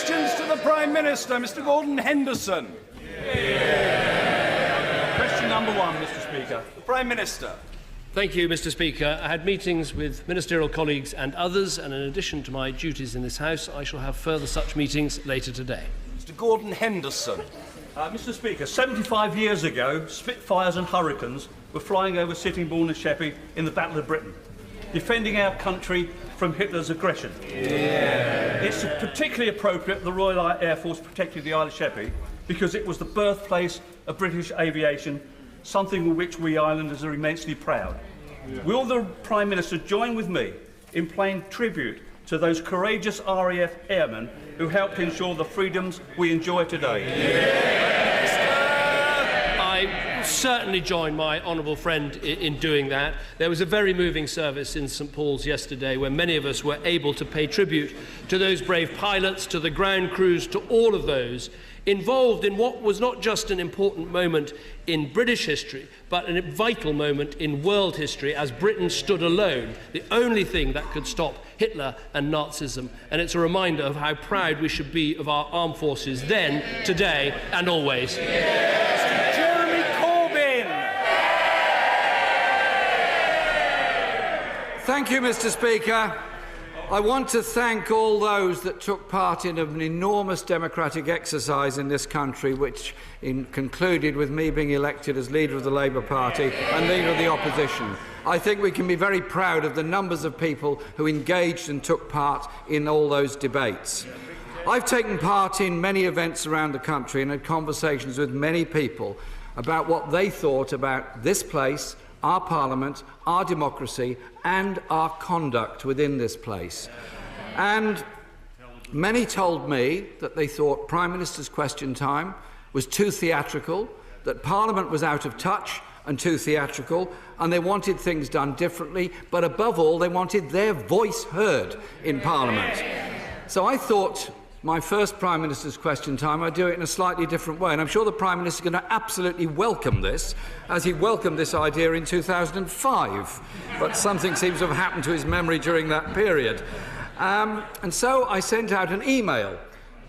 Questions to the Prime Minister. Mr Gordon Henderson. Question number 1, Mr Speaker. The Prime Minister. Thank you, Mr Speaker. I had meetings with ministerial colleagues and others, and in addition to my duties in this House, I shall have further such meetings later today. Mr Gordon Henderson. Mr Speaker, 75 years ago, Spitfires and Hurricanes were flying over Sittingbourne and Sheppey in the Battle of Britain, defending our country from Hitler's aggression. It's particularly appropriate the Royal Air Force protected the Isle of Sheppey because it was the birthplace of British aviation, something with which we islanders are immensely proud. Will the Prime Minister join with me in paying tribute to those courageous RAF airmen who helped ensure the freedoms we enjoy today? I certainly join my honourable friend in doing that. There was a very moving service in St Paul's yesterday where many of us were able to pay tribute to those brave pilots, to the ground crews, to all of those involved in what was not just an important moment in British history, but a vital moment in world history as Britain stood alone, the only thing that could stop Hitler and Nazism. And it's a reminder of how proud we should be of our armed forces then, today and always. Jeremy Corbyn. Thank you, Mr Speaker. I want to thank all those that took part in an enormous democratic exercise in this country, which concluded with me being elected as leader of the Labour Party and leader of the opposition. I think we can be very proud of the numbers of people who engaged and took part in all those debates. I've taken part in many events around the country and had conversations with many people about what they thought about this place, our Parliament, our democracy and our conduct within this place. And many told me that they thought Prime Minister's question time was too theatrical, that Parliament was out of touch and too theatrical, and they wanted things done differently, but above all they wanted their voice heard in Parliament. So I thought my first Prime Minister's question time, I'd do it in a slightly different way. And I'm sure the Prime Minister is going to absolutely welcome this, as he welcomed this idea in 2005. But something seems to have happened to his memory during that period. And so I sent out an email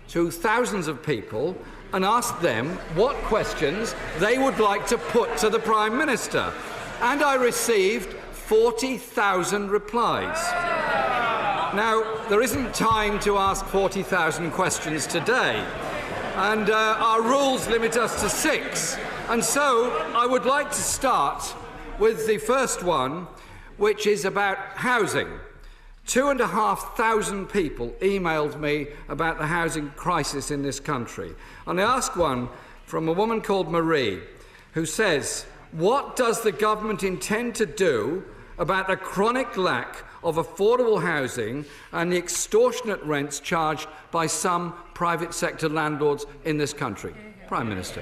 to thousands of people and asked them what questions they would like to put to the Prime Minister. And I received 40,000 replies. Now, there isn't time to ask 40,000 questions today, and our rules limit us to 6. And so I would like to start with the first one, which is about housing. 2,500 people emailed me about the housing crisis in this country. And I asked one from a woman called Marie, who says, what does the government intend to do about the chronic lack of affordable housing and the extortionate rents charged by some private sector landlords in this country? Prime Minister.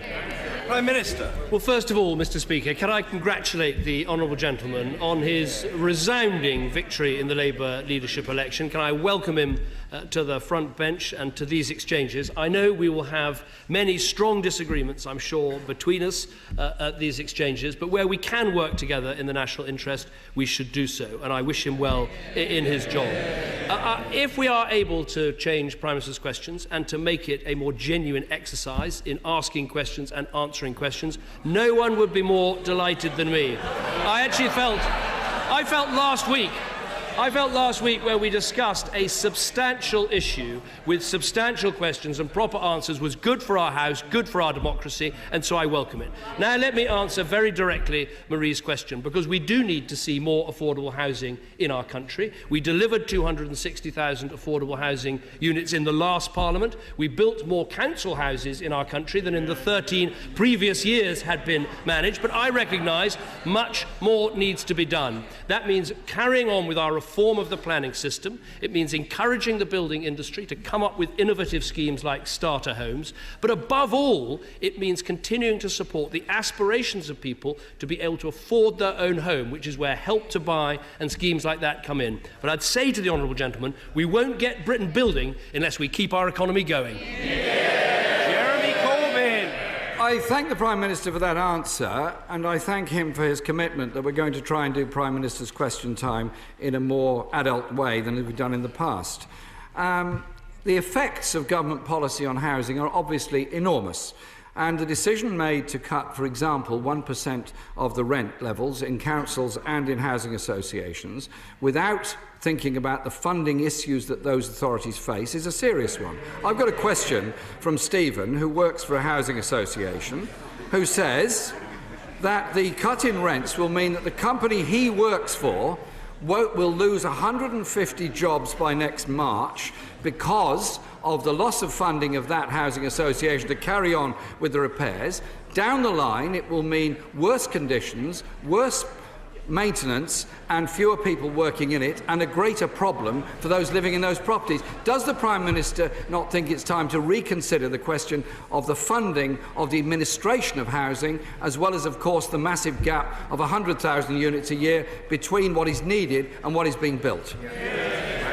Prime Minister. Well, first of all, Mr Speaker, can I congratulate the honourable gentleman on his resounding victory in the Labour leadership election. Can I welcome him to the front bench and to these exchanges. I know we will have many strong disagreements, I'm sure, between us at these exchanges, but where we can work together in the national interest, we should do so, and I wish him well in his job. If we are able to change Prime Minister's questions and to make it a more genuine exercise in asking questions and answering questions, no one would be more delighted than me. I felt last week where we discussed a substantial issue with substantial questions and proper answers was good for our House, good for our democracy, and so I welcome it. Now let me answer very directly Marie's question, because we do need to see more affordable housing in our country. We delivered 260,000 affordable housing units in the last Parliament. We built more council houses in our country than in the 13 previous years had been managed, but I recognise much more needs to be done. That means carrying on with our reform of the planning system. It means encouraging the building industry to come up with innovative schemes like starter homes. But above all, it means continuing to support the aspirations of people to be able to afford their own home, which is where Help to Buy and schemes like that come in. But I'd say to the honourable gentleman, we won't get Britain building unless we keep our economy going. Jeremy Corbyn. I thank the Prime Minister for that answer, and I thank him for his commitment that we're going to try and do Prime Minister's question time in a more adult way than we've done in the past. The effects of government policy on housing are obviously enormous, and the decision made to cut, for example, 1% of the rent levels in councils and in housing associations without thinking about the funding issues that those authorities face is a serious one. I've got a question from Stephen, who works for a housing association, who says that the cut in rents will mean that the company he works for will lose 150 jobs by next March because of the loss of funding of that housing association to carry on with the repairs. Down the line, it will mean worse conditions, worse maintenance and fewer people working in it, and a greater problem for those living in those properties. Does the Prime Minister not think it's time to reconsider the question of the funding of the administration of housing, as well as, of course, the massive gap of 100,000 units a year between what is needed and what is being built?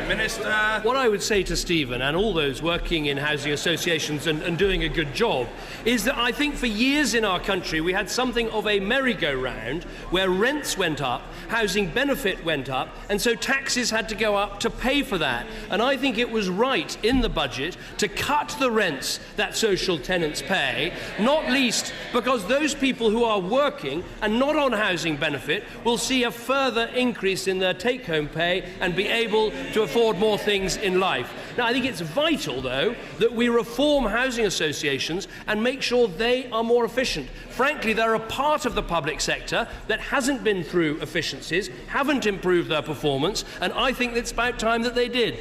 Minister. What I would say to Stephen and all those working in housing associations and doing a good job is that I think for years in our country we had something of a merry-go-round where rents went up, housing benefit went up, and so taxes had to go up to pay for that. And I think it was right in the budget to cut the rents that social tenants pay, not least because those people who are working and not on housing benefit will see a further increase in their take-home pay and be able to afford more things in life. Now, I think it's vital, though, that we reform housing associations and make sure they are more efficient. Frankly, they're a part of the public sector that hasn't been through efficiencies, haven't improved their performance, and I think it's about time that they did.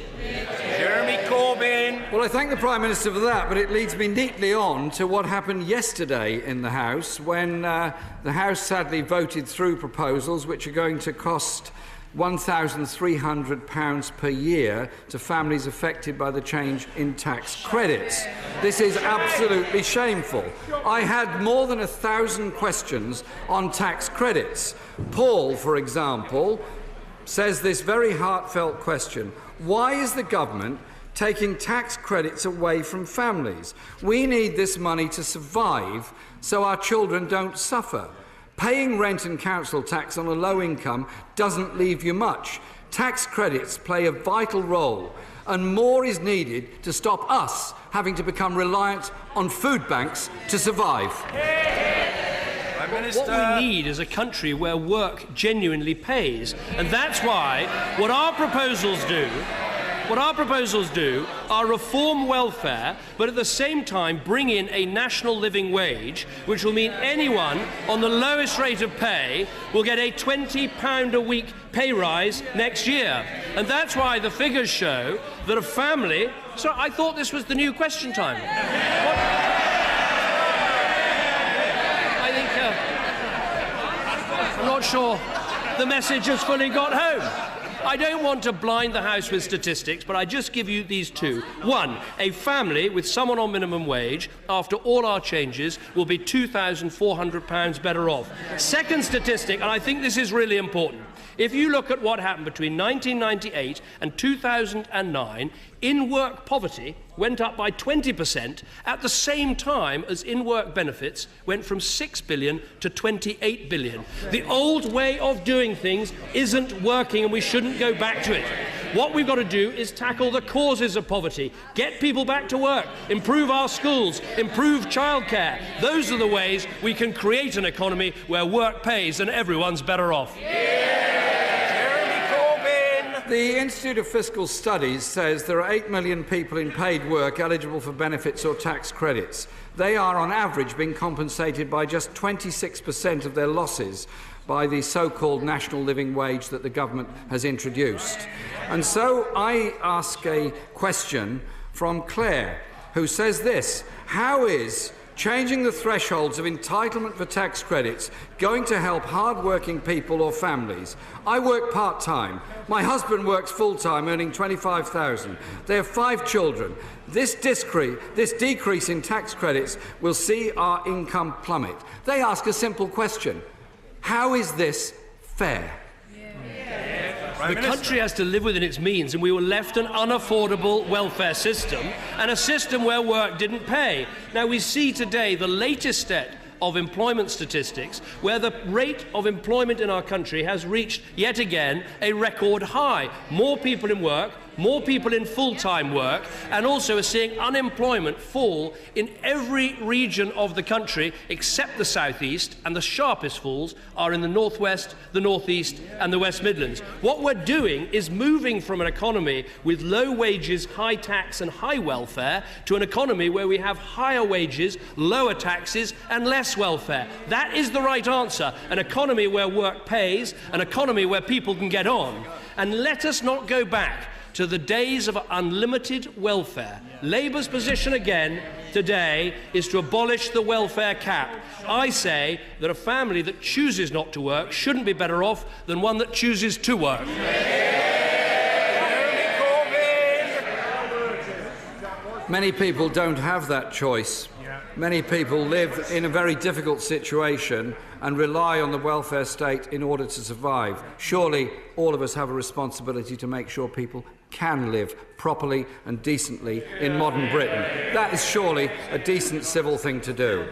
Jeremy Corbyn. Well, I thank the Prime Minister for that, but it leads me neatly on to what happened yesterday in the House when the House sadly voted through proposals which are going to cost £1,300 per year to families affected by the change in tax credits. This is absolutely shameful. I had more than 1,000 questions on tax credits. Paul, for example, says this very heartfelt question: why is the government taking tax credits away from families? We need this money to survive so our children don't suffer. Paying rent and council tax on a low income doesn't leave you much. Tax credits play a vital role, and more is needed to stop us having to become reliant on food banks to survive. What we need is a country where work genuinely pays, and that's why what our proposals do are reform welfare, but at the same time bring in a national living wage, which will mean anyone on the lowest rate of pay will get a £20 a week pay rise next year. And that's why the figures show that a family... So I thought this was the new question time. I'm not sure the message has fully got home. I don't want to blind the House with statistics, but I just give you these two. One, a family with someone on minimum wage, after all our changes, will be £2,400 better off. Second statistic, and I think this is really important. If you look at what happened between 1998 and 2009, in-work poverty went up by 20% at the same time as in-work benefits went from 6 billion to 28 billion. The old way of doing things isn't working, and we shouldn't go back to it. What we've got to do is tackle the causes of poverty, get people back to work, improve our schools, improve childcare. Those are the ways we can create an economy where work pays and everyone's better off. The Institute of Fiscal Studies says there are 8 million people in paid work eligible for benefits or tax credits. They are, on average, being compensated by just 26% of their losses by the so-called national living wage that the government has introduced. And so I ask a question from Claire, who says this: how is changing the thresholds of entitlement for tax credits going to help hard-working people or families? I work part-time. My husband works full-time, earning £25,000. They have 5 children. This decrease in tax credits will see our income plummet. They ask a simple question: how is this fair? The country has to live within its means, and we were left an unaffordable welfare system and a system where work didn't pay. Now, we see today the latest set of employment statistics where the rate of employment in our country has reached, yet again, a record high. More people in work, more people in full-time work, and also are seeing unemployment fall in every region of the country except the South East, and the sharpest falls are in the North West, the North East and the West Midlands. What we're doing is moving from an economy with low wages, high tax and high welfare to an economy where we have higher wages, lower taxes and less welfare. That is the right answer. An economy where work pays, an economy where people can get on. And let us not go back to the days of unlimited welfare. Labour's position again today is to abolish the welfare cap. I say that a family that chooses not to work shouldn't be better off than one that chooses to work. Many people don't have that choice. Many people live in a very difficult situation and rely on the welfare state in order to survive. Surely all of us have a responsibility to make sure people can live properly and decently in modern Britain. That is surely a decent civil thing to do.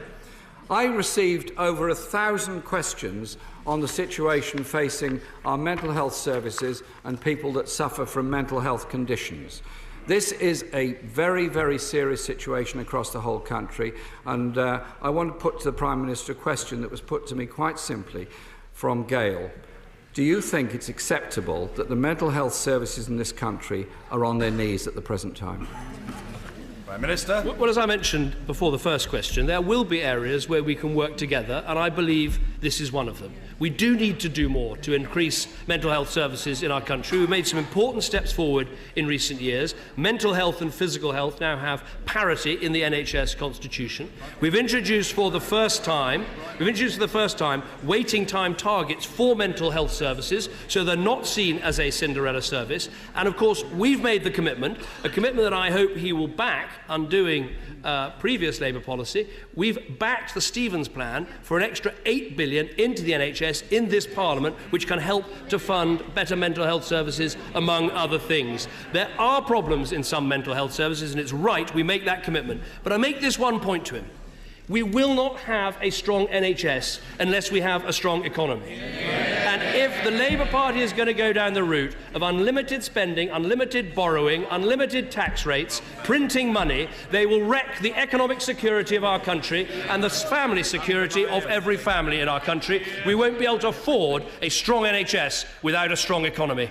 I received over 1,000 questions on the situation facing our mental health services and people that suffer from mental health conditions. This is a very, very serious situation across the whole country, and I want to put to the Prime Minister a question that was put to me quite simply from Gail. Do you think it's acceptable that the mental health services in this country are on their knees at the present time? Prime Minister. Well, as I mentioned before the first question, there will be areas where we can work together, and I believe this is one of them. We do need to do more to increase mental health services in our country. We've made some important steps forward in recent years. Mental health and physical health now have parity in the NHS constitution. We've introduced for the first time waiting time targets for mental health services, so they're not seen as a Cinderella service. And of course, we've made the commitment, a commitment that I hope he will back, undoing previous Labour policy. We've backed the Stevens plan for an extra £8 billion into the NHS in this Parliament, which can help to fund better mental health services, among other things. There are problems in some mental health services, and it's right we make that commitment. But I make this one point to him. We will not have a strong NHS unless we have a strong economy. And if the Labour Party is going to go down the route of unlimited spending, unlimited borrowing, unlimited tax rates, printing money, they will wreck the economic security of our country and the family security of every family in our country. We won't be able to afford a strong NHS without a strong economy.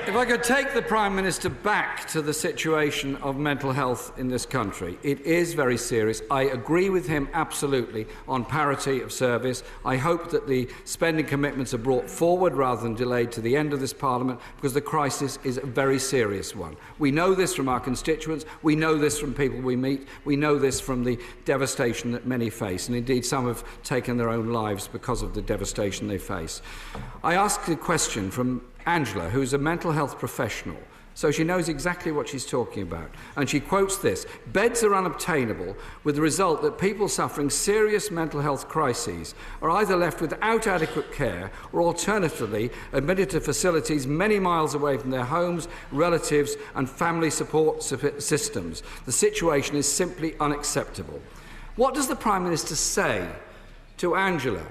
If I could take the Prime Minister back to the situation of mental health in this country, it is very serious. I agree with him absolutely on parity of service. I hope that the spending commitments are brought forward rather than delayed to the end of this Parliament, because the crisis is a very serious one. We know this from our constituents, we know this from people we meet, we know this from the devastation that many face, and indeed some have taken their own lives because of the devastation they face. I asked a question from Angela, who's a mental health professional, so she knows exactly what she's talking about. And she quotes this: "Beds are unobtainable, with the result that people suffering serious mental health crises are either left without adequate care or alternatively admitted to facilities many miles away from their homes, relatives and family support systems. The situation is simply unacceptable." What does the Prime Minister say to Angela,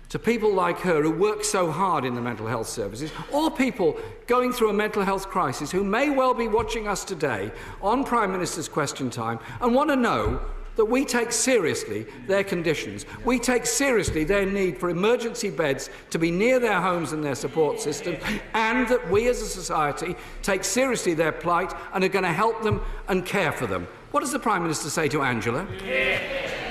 to people like her who work so hard in the mental health services, or people going through a mental health crisis who may well be watching us today on Prime Minister's Question Time and want to know that we take seriously their conditions, we take seriously their need for emergency beds to be near their homes and their support system, and that we as a society take seriously their plight and are going to help them and care for them. What does the Prime Minister say to Angela?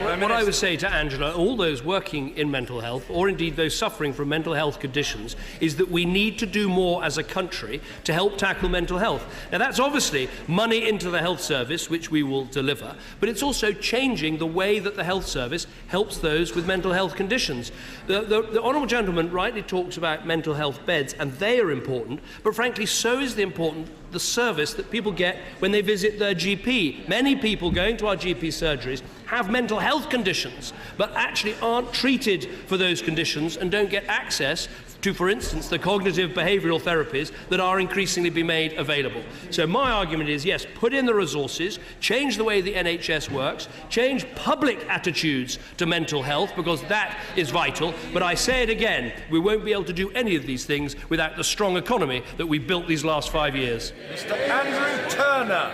Well, what I would say to Angela, all those working in mental health, or indeed those suffering from mental health conditions, is that we need to do more as a country to help tackle mental health. Now, that's obviously money into the health service, which we will deliver, but it's also changing the way that the health service helps those with mental health conditions. The honourable gentleman rightly talks about mental health beds, and they are important, but frankly, so is the service that people get when they visit their GP. Many people going to our GP surgeries have mental health conditions, but actually aren't treated for those conditions and don't get access to, for instance, the cognitive behavioural therapies that are increasingly being made available. So my argument is, yes, put in the resources, change the way the NHS works, change public attitudes to mental health, because that is vital. But I say it again, we won't be able to do any of these things without the strong economy that we've built these last 5 years. Mr. Andrew Turner.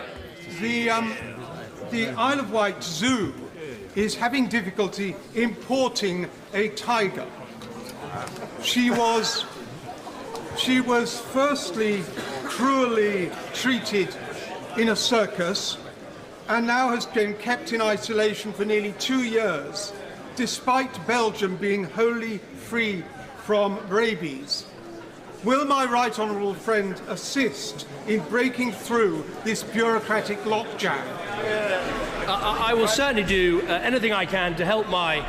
The Isle of Wight Zoo is having difficulty importing a tiger. She was firstly cruelly treated in a circus and now has been kept in isolation for nearly 2 years, despite Belgium being wholly free from rabies. Will my right honourable friend assist in breaking through this bureaucratic logjam? I will certainly do anything I can to help my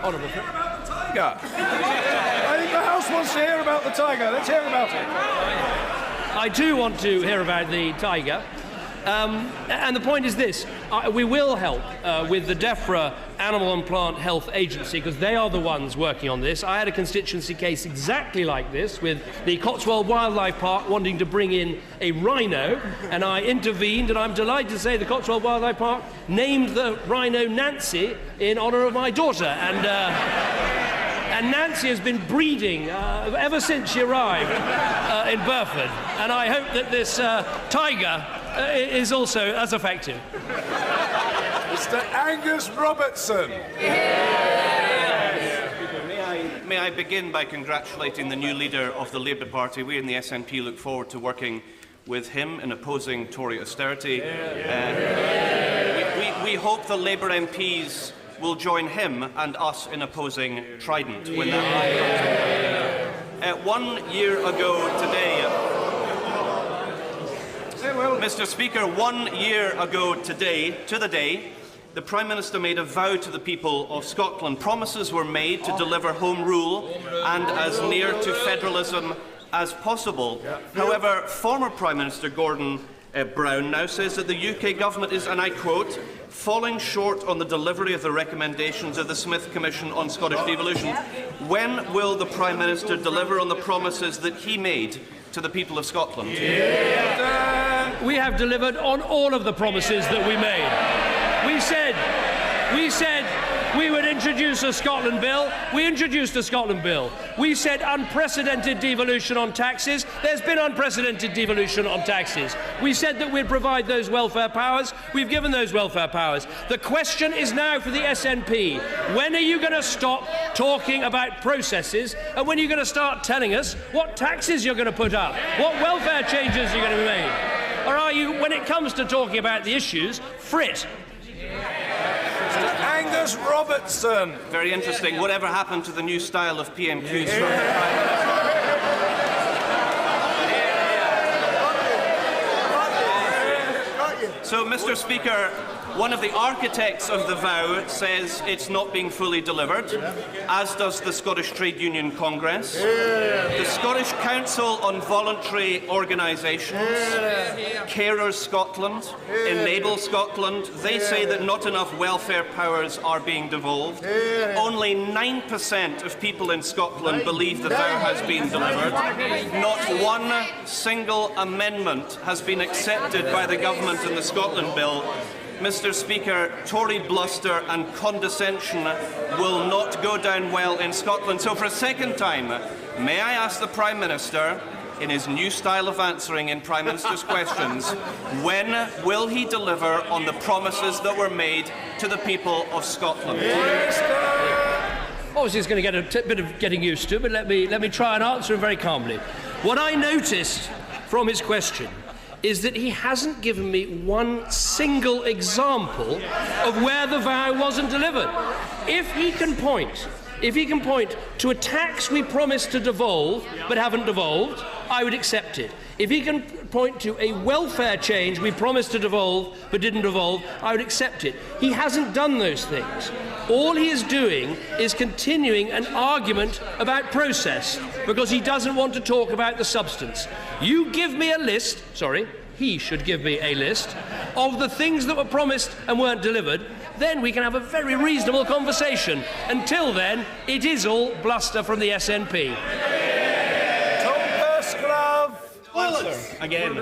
honourable friend. Tiger. I think the House wants to hear about the tiger. Let's hear about it. I do want to hear about the tiger. And the point is this, we will help with the DEFRA Animal and Plant Health Agency, because they are the ones working on this. I had a constituency case exactly like this, with the Cotswold Wildlife Park wanting to bring in a rhino, and I intervened, and I'm delighted to say the Cotswold Wildlife Park named the rhino Nancy in honour of my daughter. And Nancy has been breeding ever since she arrived in Burford, and I hope that this tiger is also as effective. Mr. Angus Robertson. May I begin by congratulating the new leader of the Labour Party. We in the SNP look forward to working with him in opposing Tory austerity. We hope the Labour MPs will join him and us in opposing Trident when that comes. 1 year ago today, Mr. Speaker, 1 year ago today, to the day, the Prime Minister made a vow to the people of Scotland. Promises were made to deliver home rule and as near to federalism as possible. However, former Prime Minister Gordon Brown now says that the UK government is, and I quote, falling short on the delivery of the recommendations of the Smith Commission on Scottish devolution. When will the Prime Minister deliver on the promises that he made to the people of Scotland? We have delivered on all of the promises that we made. We said we would introduce a Scotland Bill. We introduced a Scotland Bill. We said unprecedented devolution on taxes. There's been unprecedented devolution on taxes. We said that we'd provide those welfare powers. We've given those welfare powers. The question is now for the SNP. When are you going to stop talking about processes, and when are you going to start telling us what taxes you're going to put up, what welfare changes are going to be made? Or are you, when it comes to talking about the issues, frit? Angus Robertson. Very interesting. Whatever happened to the new style of PMQs from the Prime Minister? So, Mr. Speaker, one of the architects of the vow says it's not being fully delivered, as does the Scottish Trade Union Congress, the Scottish Council on Voluntary Organisations, Carers Scotland, Enable Scotland. They say that not enough welfare powers are being devolved. Only 9% of people in Scotland believe the vow has been delivered. Not one single amendment has been accepted by the government in the Scotland Bill. Mr. Speaker, Tory bluster and condescension will not go down well in Scotland. So for a second time, may I ask the Prime Minister, in his new style of answering in Prime Minister's questions, when will he deliver on the promises that were made to the people of Scotland? Obviously, it's going to get a bit of getting used to, but let me try and answer him very calmly. What I noticed from his question is that he hasn't given me one single example of where the vow wasn't delivered. If he can point to a tax we promised to devolve but haven't devolved, I would accept it. If he can point to a welfare change we promised to devolve but didn't devolve, I would accept it. He hasn't done those things. All he is doing is continuing an argument about process because he doesn't want to talk about the substance. You give me a list, he should give me a list of the things that were promised and weren't delivered, then we can have a very reasonable conversation. Until then, it is all bluster from the SNP. Again.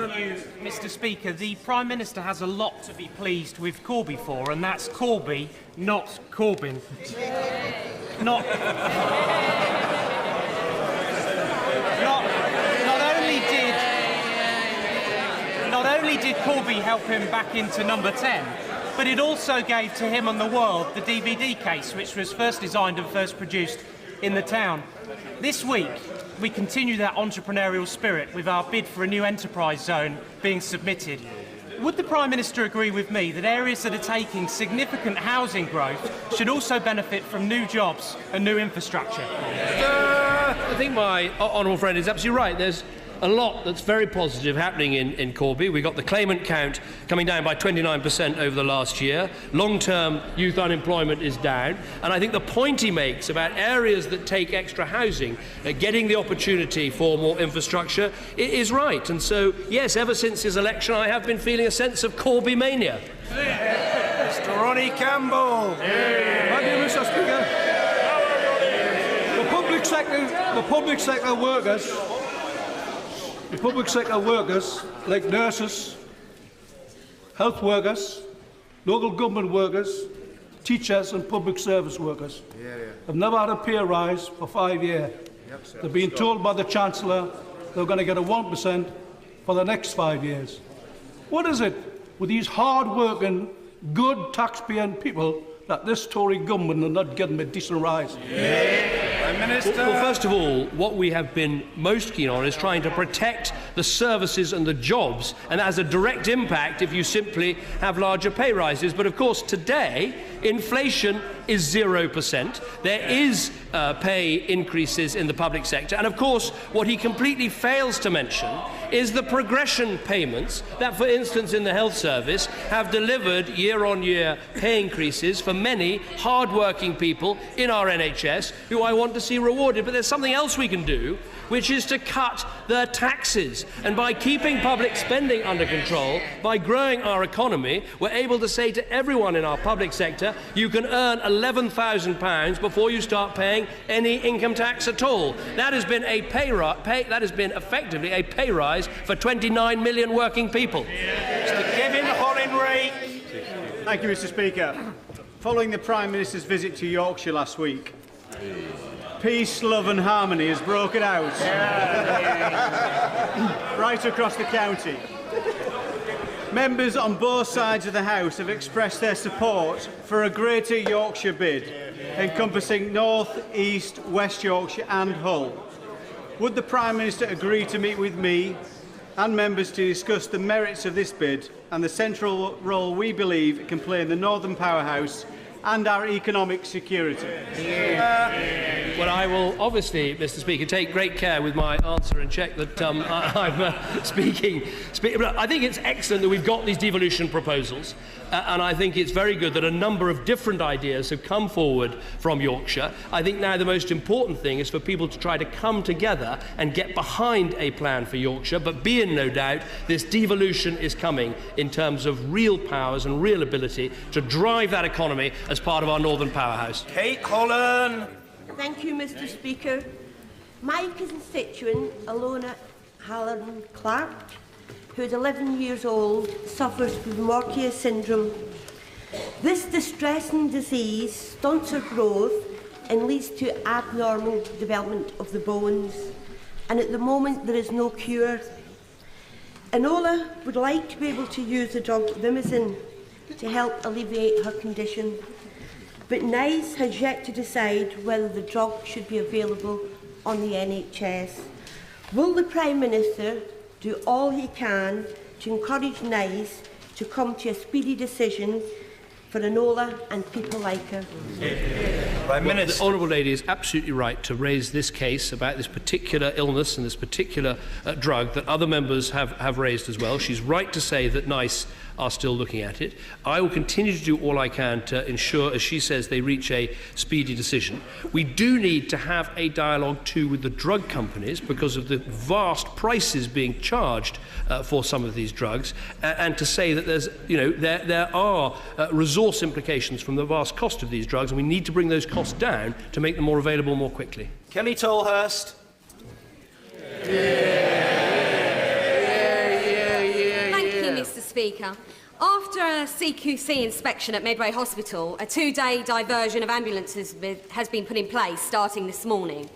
Mr. Speaker, the Prime Minister has a lot to be pleased with Corby for, and that's Corby, not Corbyn. Not only did Corby help him back into number 10, but it also gave to him and the world the DVD case, which was first designed and first produced in the town. This week, we continue that entrepreneurial spirit with our bid for a new enterprise zone being submitted. Would the Prime Minister agree with me that areas that are taking significant housing growth should also benefit from new jobs and new infrastructure? I think my honourable friend is absolutely right. There's a lot that's very positive happening in Corby. We've got the claimant count coming down by 29% over the last year. Long-term youth unemployment is down. And I think the point he makes about areas that take extra housing, getting the opportunity for more infrastructure, is right. And so, yes, ever since his election, I have been feeling a sense of Corby mania. Mr. Ronnie Campbell. Thank you, Mr. Speaker. The public sector workers like nurses, health workers, local government workers, teachers and public service workers have never had a pay rise for 5 years. They're being told by the Chancellor they're going to get a 1% for the next 5 years. What is it with these hard-working, good tax-paying people that this Tory government are not getting a decent rise? Well, first of all, what we have been most keen on is trying to protect the services and the jobs, and that has a direct impact if you simply have larger pay rises. But of course, today, inflation is 0%. There is pay increases in the public sector. And of course, what he completely fails to mention is the progression payments that, for instance, in the health service, have delivered year-on-year pay increases for many hard-working people in our NHS who I want to see rewarded. But there's something else we can do, which is to cut their taxes. And by keeping public spending under control, by growing our economy, we're able to say to everyone in our public sector, you can earn £11,000 before you start paying any income tax at all. That has been effectively a pay rise for 29 million working people. Mr. Kevin Hollingray. Thank you, Mr. Speaker. Following the Prime Minister's visit to Yorkshire last week, peace, love and harmony has broken out right across the county. Members on both sides of the House have expressed their support for a Greater Yorkshire bid encompassing North, East, West Yorkshire and Hull. Would the Prime Minister agree to meet with me and members to discuss the merits of this bid and the central role we believe it can play in the Northern Powerhouse and our economic security? Well, I will obviously, Mr. Speaker, take great care with my answer and check that I'm speaking. But I think it's excellent that we've got these devolution proposals, and I think it's very good that a number of different ideas have come forward from Yorkshire. I think now the most important thing is for people to try to come together and get behind a plan for Yorkshire, but be in no doubt this devolution is coming in terms of real powers and real ability to drive that economy as part of our Northern Powerhouse. Kate Holland. Thank you, Mr. Speaker. My constituent, Alona Halloran Clark, who is 11 years old, suffers with Morquia syndrome. This distressing disease stunts her growth and leads to abnormal development of the bones. And at the moment, there is no cure. Enola would like to be able to use the drug Vimizin to help alleviate her condition. But NICE has yet to decide whether the drug should be available on the NHS. Will the Prime Minister do all he can to encourage NICE to come to a speedy decision for Enola and people like her? Well, the Honourable Lady is absolutely right to raise this case about this particular illness and this particular drug that other members have raised as well. She's right to say that NICE are still looking at it. I will continue to do all I can to ensure, as she says, they reach a speedy decision. We do need to have a dialogue too with the drug companies because of the vast prices being charged for some of these drugs, and to say that there are resource implications from the vast cost of these drugs, and we need to bring those costs down to make them more available more quickly. Kelly Tolhurst. Speaker. After a CQC inspection at Medway Hospital, a 2-day diversion of ambulances has been put in place starting this morning.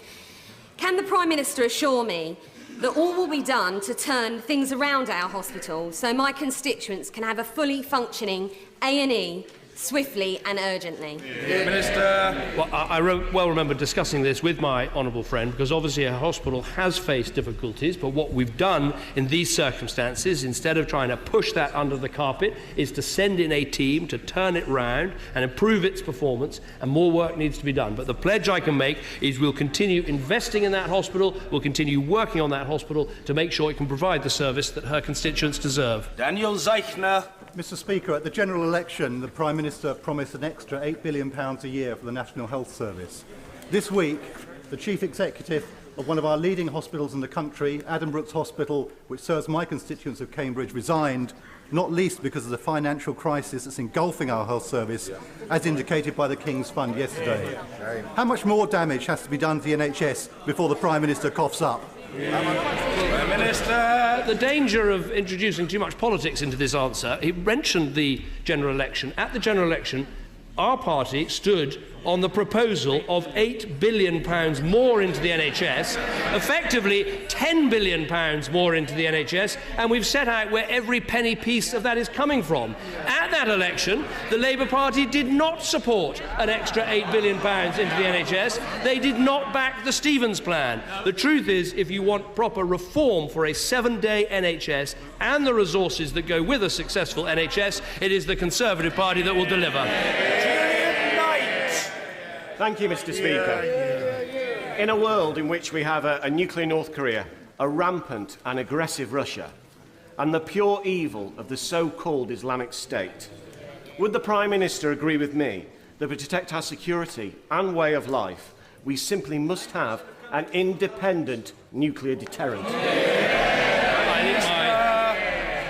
Can the Prime Minister assure me that all will be done to turn things around at our hospital so my constituents can have a fully functioning A&E swiftly and urgently? Minister. Well, I well remember discussing this with my honourable friend, because obviously our hospital has faced difficulties, but what we've done in these circumstances, instead of trying to push that under the carpet, is to send in a team to turn it round and improve its performance, and more work needs to be done. But the pledge I can make is we'll continue investing in that hospital, we'll continue working on that hospital to make sure it can provide the service that her constituents deserve. Daniel Zeichner. Mr. Speaker, at the general election, the Prime Minister promised an extra £8 billion a year for the National Health Service. This week, the Chief Executive of one of our leading hospitals in the country, Adam Brooks Hospital, which serves my constituents of Cambridge, resigned, not least because of the financial crisis that's engulfing our health service, as indicated by the King's Fund yesterday. How much more damage has to be done to the NHS before the Prime Minister coughs up? Minister. The danger of introducing too much politics into this answer, he mentioned the general election. At the general election, our party stood on the proposal of £8 billion more into the NHS, effectively £10 billion more into the NHS, and we've set out where every penny piece of that is coming from. At that election, the Labour Party did not support an extra £8 billion into the NHS. They did not back the Stevens plan. The truth is, if you want proper reform for a 7-day NHS and the resources that go with a successful NHS, it is the Conservative Party that will deliver. Thank you, Mr. Speaker. In a world in which we have a nuclear North Korea, a rampant and aggressive Russia, and the pure evil of the so-called Islamic State, would the Prime Minister agree with me that to protect our security and way of life, we simply must have an independent nuclear deterrent?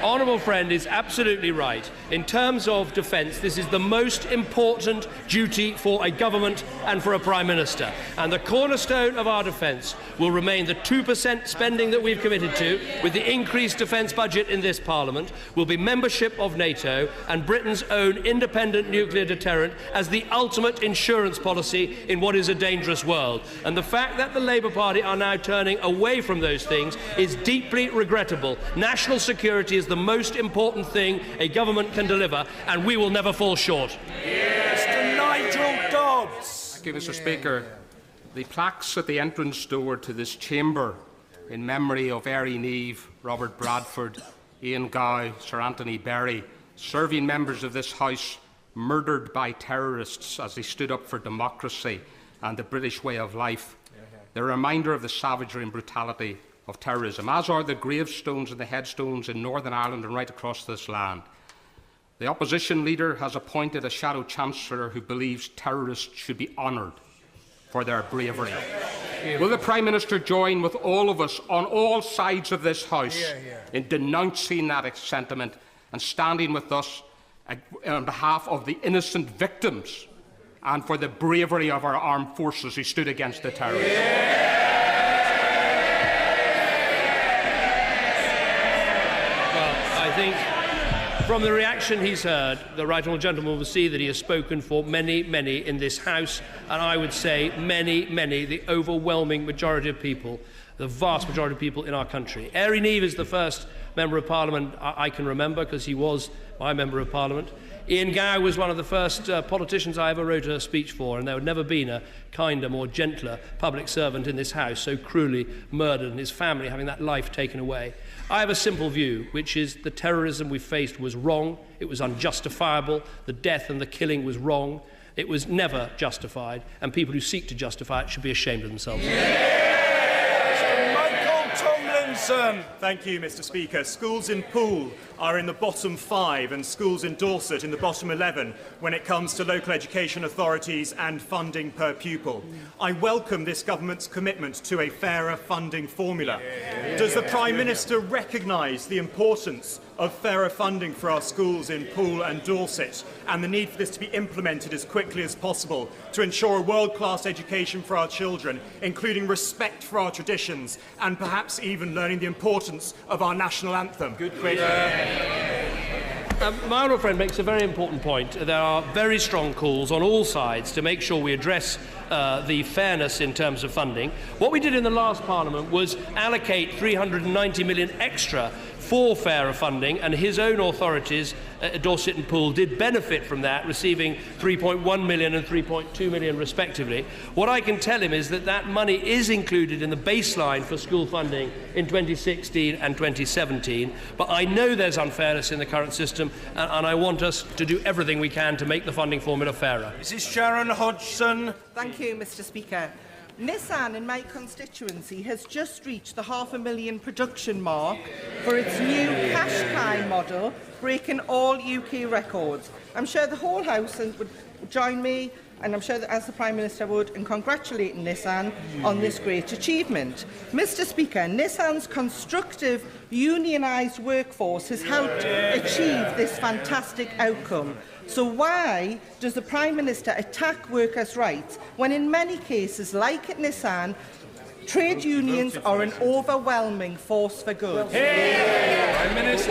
Honourable friend is absolutely right. In terms of defence, this is the most important duty for a government and for a Prime Minister. And the cornerstone of our defence will remain the 2% spending that we've committed to, with the increased defence budget in this Parliament, will be membership of NATO and Britain's own independent nuclear deterrent as the ultimate insurance policy in what is a dangerous world. And the fact that the Labour Party are now turning away from those things is deeply regrettable. National security is the most important thing a government can deliver, and we will never fall short. Mr. Nigel Dodds. Thank you, Mr. Speaker. The plaques at the entrance door to this chamber in memory of Erin Eve, Robert Bradford, Ian Gow, Sir Anthony Berry, serving members of this House murdered by terrorists as they stood up for democracy and the British way of life. They're a reminder of the savagery and brutality of terrorism, as are the gravestones and the headstones in Northern Ireland and right across this land. The opposition leader has appointed a shadow chancellor who believes terrorists should be honoured for their bravery. Will the Prime Minister join with all of us on all sides of this House in denouncing that sentiment and standing with us on behalf of the innocent victims and for the bravery of our armed forces who stood against the terrorists? I think from the reaction he's heard, the right honourable gentleman will see that he has spoken for many, many in this House, and I would say many, many, the overwhelming majority of people, the vast majority of people in our country. Erin Eve is the first Member of Parliament I can remember, because he was my Member of Parliament. Ian Gow was one of the first politicians I ever wrote a speech for, and there had never been a kinder, more gentler public servant in this House so cruelly murdered and his family having that life taken away. I have a simple view, which is the terrorism we faced was wrong, it was unjustifiable, the death and the killing was wrong, it was never justified, and people who seek to justify it should be ashamed of themselves. Thank you, Mr. Speaker. Schools in Poole are in the bottom 5 and schools in Dorset in the bottom 11 when it comes to local education authorities and funding per pupil. I welcome this government's commitment to a fairer funding formula. Does the Prime Minister recognise the importance of fairer funding for our schools in Poole and Dorset and the need for this to be implemented as quickly as possible to ensure a world-class education for our children, including respect for our traditions and perhaps even learning the importance of our national anthem? Good question. My honourable friend makes a very important point. There are very strong calls on all sides to make sure we address the fairness in terms of funding. What we did in the last Parliament was allocate 390 million extra for fairer funding, and his own authorities, Dorset and Poole, did benefit from that, receiving 3.1 million and 3.2 million respectively. What I can tell him is that that money is included in the baseline for school funding in 2016 and 2017, but I know there's unfairness in the current system, and I want us to do everything we can to make the funding formula fairer. Mrs Sharon Hodgson. Thank you, Mr Speaker. Nissan in my constituency has just reached the £500,000 production mark for its new Qashqai model, breaking all UK records. I'm sure the whole House would join me, and I'm sure that as the Prime Minister would, in congratulating Nissan on this great achievement. Mr Speaker, Nissan's constructive unionised workforce has helped achieve this fantastic outcome. So why does the Prime Minister attack workers' rights when in many cases, like at Nissan, trade unions are an overwhelming force for good? Well,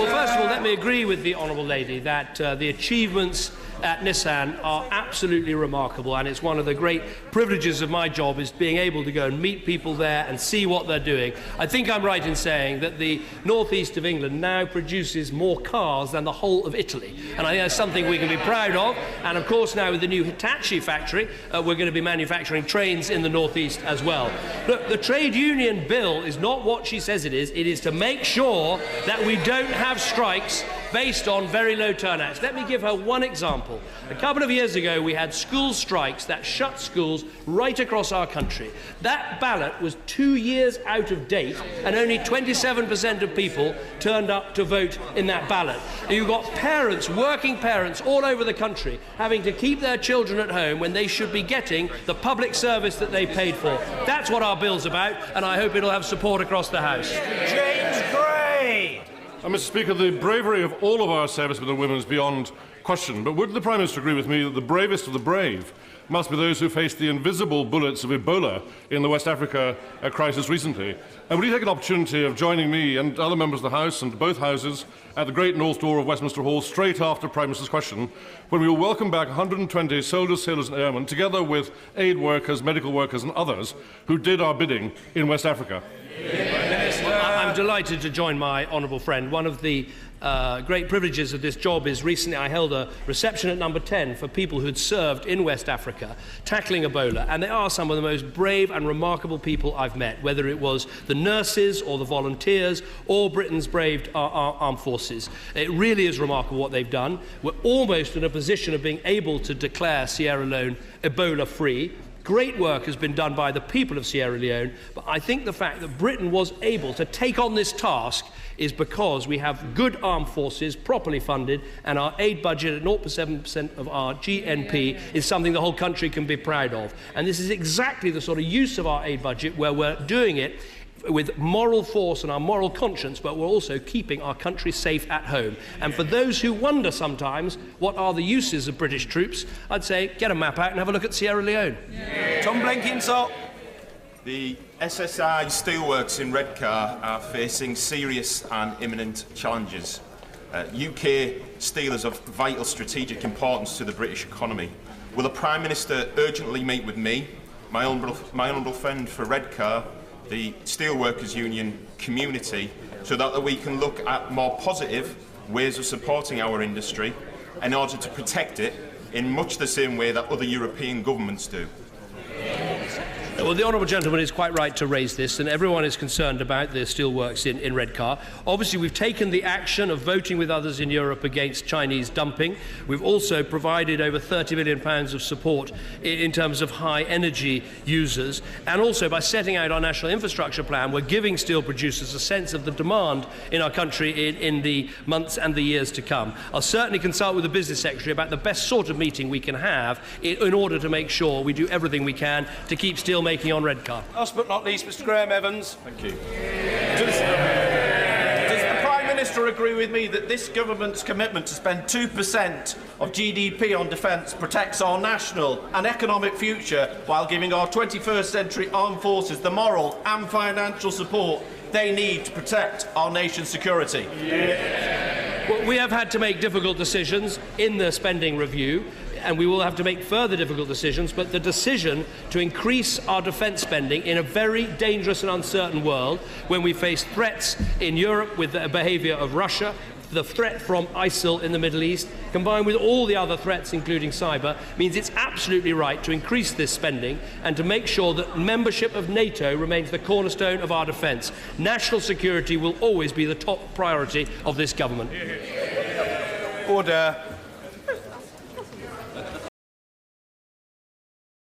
first of all, let me agree with the Honourable Lady that the achievements at Nissan are absolutely remarkable, and it's one of the great privileges of my job is being able to go and meet people there and see what they're doing. I think I'm right in saying that the northeast of England now produces more cars than the whole of Italy, and I think that's something we can be proud of. And of course now with the new Hitachi factory we're going to be manufacturing trains in the northeast as well. Look, the trade union bill is not what she says it is to make sure that we don't have strikes based on very low turnouts. Let me give her one example. A couple of years ago we had school strikes that shut schools right across our country. That ballot was 2 years out of date and only 27% of people turned up to vote in that ballot. You've got parents, working parents all over the country having to keep their children at home when they should be getting the public service that they paid for. That's what our bill's about, and I hope it'll have support across the House. James Gray. Mr Speaker, the bravery of all of our servicemen and women is beyond question, but would the Prime Minister agree with me that the bravest of the brave must be those who faced the invisible bullets of Ebola in the West Africa crisis recently? And would he take an opportunity of joining me and other members of the House and both Houses at the great North Door of Westminster Hall straight after Prime Minister's question, when we will welcome back 120 soldiers, sailors and airmen, together with aid workers, medical workers and others who did our bidding in West Africa? I'm delighted to join my honourable friend. One of the great privileges of this job is recently I held a reception at number 10 for people who had served in West Africa tackling Ebola, and they are some of the most brave and remarkable people I've met, whether it was the nurses or the volunteers or Britain's brave armed forces. It really is remarkable what they've done. We're almost in a position of being able to declare Sierra Leone Ebola free. Great work has been done by the people of Sierra Leone, but I think the fact that Britain was able to take on this task is because we have good armed forces, properly funded, and our aid budget at 0.7% of our GNP is something the whole country can be proud of. And this is exactly the sort of use of our aid budget where we're doing it with moral force and our moral conscience, but we're also keeping our country safe at home. And for those who wonder sometimes what are the uses of British troops, I'd say get a map out and have a look at Sierra Leone. Tom Blenkinsop. The SSI steelworks in Redcar are facing serious and imminent challenges. UK steel is of vital strategic importance to the British economy. Will the Prime Minister urgently meet with me, my honourable friend for Redcar, the Steelworkers Union community, so that we can look at more positive ways of supporting our industry in order to protect it in much the same way that other European governments do? Well, the honourable gentleman is quite right to raise this, and everyone is concerned about the steelworks in Redcar. Obviously, we've taken the action of voting with others in Europe against Chinese dumping. We've also provided over £30 million of support in terms of high energy users, and also by setting out our national infrastructure plan, we're giving steel producers a sense of the demand in our country in the months and the years to come. I'll certainly consult with the Business Secretary about the best sort of meeting we can have in order to make sure we do everything we can to keep steel making on Redcar. Last but not least, Mr Graham Evans. Thank you. Does the Prime Minister agree with me that this government's commitment to spend 2% of GDP on defence protects our national and economic future while giving our 21st century armed forces the moral and financial support they need to protect our nation's security? Well, we have had to make difficult decisions in the spending review, and we will have to make further difficult decisions, but the decision to increase our defence spending in a very dangerous and uncertain world, when we face threats in Europe with the behaviour of Russia, the threat from ISIL in the Middle East, combined with all the other threats, including cyber, means it's absolutely right to increase this spending and to make sure that membership of NATO remains the cornerstone of our defence. National security will always be the top priority of this government. Order.